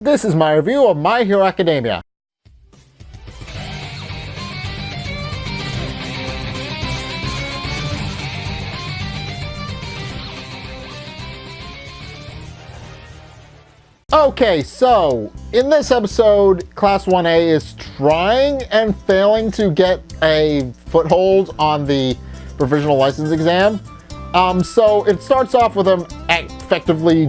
This is my review of My Hero Academia. Okay, so in this episode, Class 1A is trying and failing to get a foothold on the provisional license exam. So it starts off with them effectively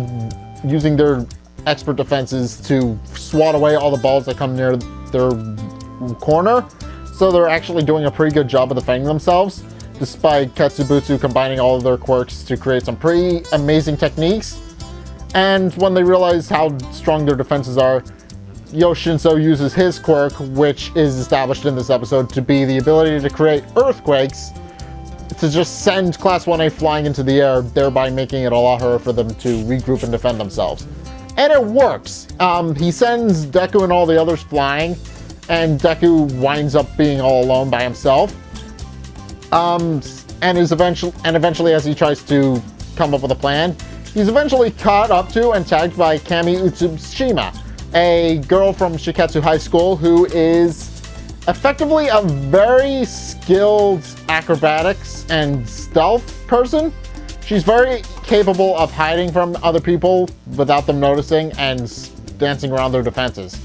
using their expert defenses to swat away all the balls that come near their corner. So they're actually doing a pretty good job of defending themselves, despite Ketsubutsu combining all of their quirks to create some pretty amazing techniques. And when they realize how strong their defenses are, Yoshinso uses his quirk, which is established in this episode to be the ability to create earthquakes, to just send Class 1A flying into the air, thereby making it a lot harder for them to regroup and defend themselves. And it works. He sends Deku and all the others flying, and Deku winds up being all alone by himself. And eventually, as he tries to come up with a plan, he's eventually caught up to and tagged by Camie Utsushima, a girl from Shiketsu High School who is effectively a very skilled acrobatics and stealth person. She's very capable of hiding from other people without them noticing and dancing around their defenses.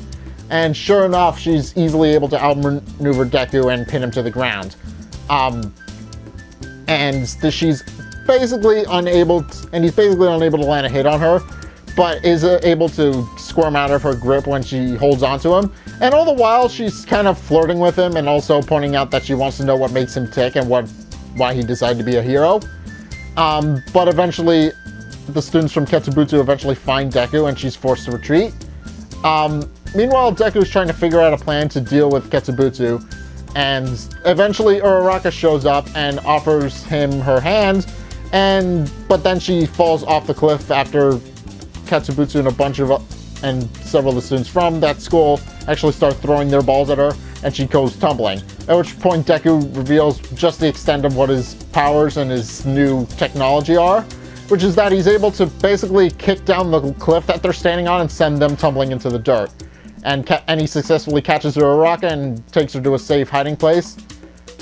And sure enough, she's easily able to outmaneuver Deku and pin him to the ground. He's basically unable to land a hit on her, but is able to squirm out of her grip when she holds onto him. And all the while, she's kind of flirting with him and also pointing out that she wants to know what makes him tick and why he decided to be a hero. But eventually, the students from Ketsubutsu eventually find Deku and she's forced to retreat. Meanwhile, Deku's trying to figure out a plan to deal with Ketsubutsu, and eventually Uraraka shows up and offers him her hand, but then she falls off the cliff after Ketsubutsu and several of the students from that school actually start throwing their balls at her, and she goes tumbling. At which point Deku reveals just the extent of what his powers and his new technology are, which is that he's able to basically kick down the cliff that they're standing on and send them tumbling into the dirt. And he successfully catches Uraraka and takes her to a safe hiding place.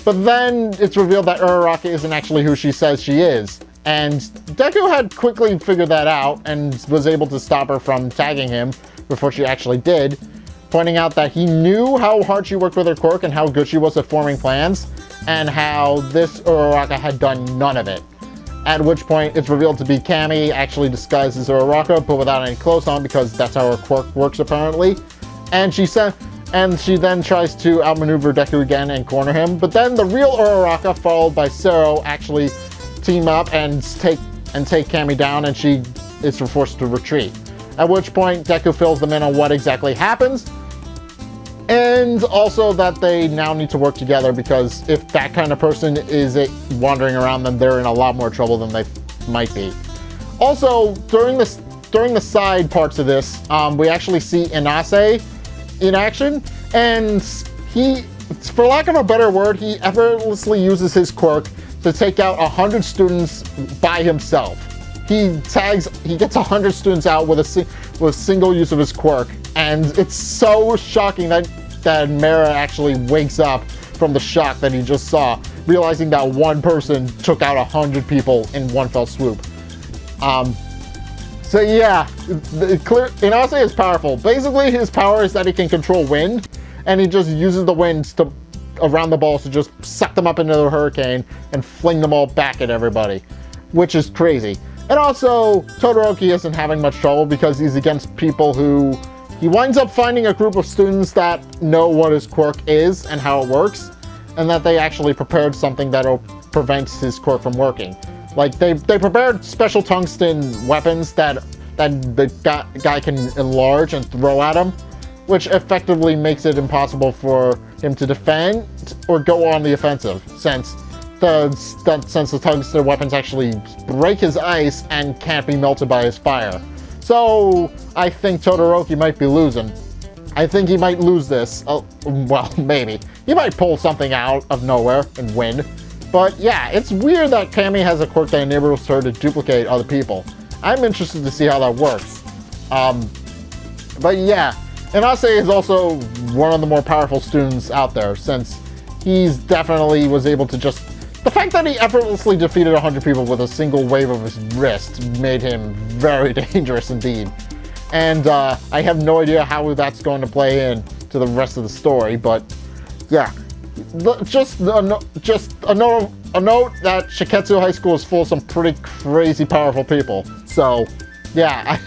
But then it's revealed that Uraraka isn't actually who she says she is. And Deku had quickly figured that out and was able to stop her from tagging him before she actually did, pointing out that he knew how hard she worked with her quirk and how good she was at forming plans, and how this Uraraka had done none of it. At which point it's revealed to be Camie, actually disguised as Uraraka, but without any clothes on because that's how her quirk works apparently. And she then tries to outmaneuver Deku again and corner him, but then the real Uraraka, followed by Sero, actually team up and take Camie down, and she is forced to retreat. At which point Deku fills them in on what exactly happens, and also that they now need to work together, because if that kind of person is wandering around them, they're in a lot more trouble than they might be. Also, during the side parts of this, we actually see Inase in action, and he, for lack of a better word, he effortlessly uses his quirk to take out 100 students by himself. He gets 100 students out with a single use of his quirk, and it's so shocking that Mera actually wakes up from the shock that he just saw, realizing that one person took out 100 people in one fell swoop. So yeah, Inase is powerful. Basically, his power is that he can control wind, and he just uses the wind around the balls to just suck them up into the hurricane and fling them all back at everybody, which is crazy. And also, Todoroki isn't having much trouble because he's against people who... He winds up finding a group of students that know what his quirk is and how it works, and that they actually prepared something that'll prevent his quirk from working. Like, they prepared special tungsten weapons that the guy can enlarge and throw at him, which effectively makes it impossible for him to defend or go on the offensive, since the tungsten weapons actually break his ice and can't be melted by his fire. So I think Todoroki might be losing. I think he might lose this. Oh, well, maybe. He might pull something out of nowhere and win. But yeah, it's weird that Camie has a quirk that enables her to duplicate other people. I'm interested to see how that works. But yeah, Inase is also one of the more powerful students out there, since he's definitely was able to just... The fact that he effortlessly defeated 100 people with a single wave of his wrist made him very dangerous indeed. And I have no idea how that's going to play into the rest of the story, but yeah. Just a note that Shiketsu High School is full of some pretty crazy powerful people. So yeah,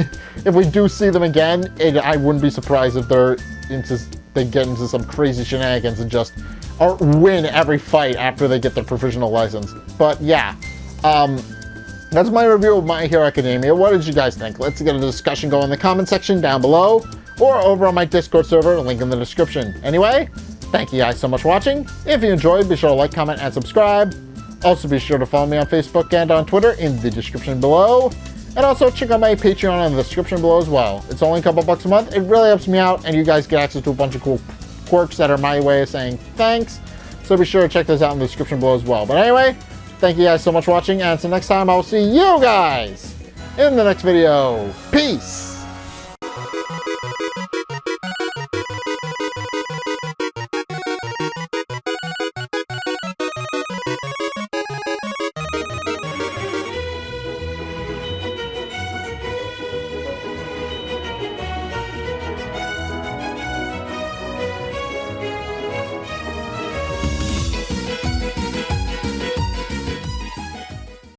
if we do see them again, I wouldn't be surprised if they get into some crazy shenanigans and just win every fight after they get their provisional license. But yeah, that's my review of My Hero Academia. What did you guys think? Let's get a discussion going in the comment section down below, or over on my Discord server, link in the description. Anyway, thank you guys so much for watching. If you enjoyed, be sure to like, comment, and subscribe. Also, be sure to follow me on Facebook and on Twitter in the description below. And also, check out my Patreon in the description below as well. It's only a couple bucks a month. It really helps me out, and you guys get access to a bunch of cool quirks that are my way of saying thanks. So be sure to check those out in the description below as well. But anyway, thank you guys so much for watching, and until next time, I will see you guys in the next video. Peace!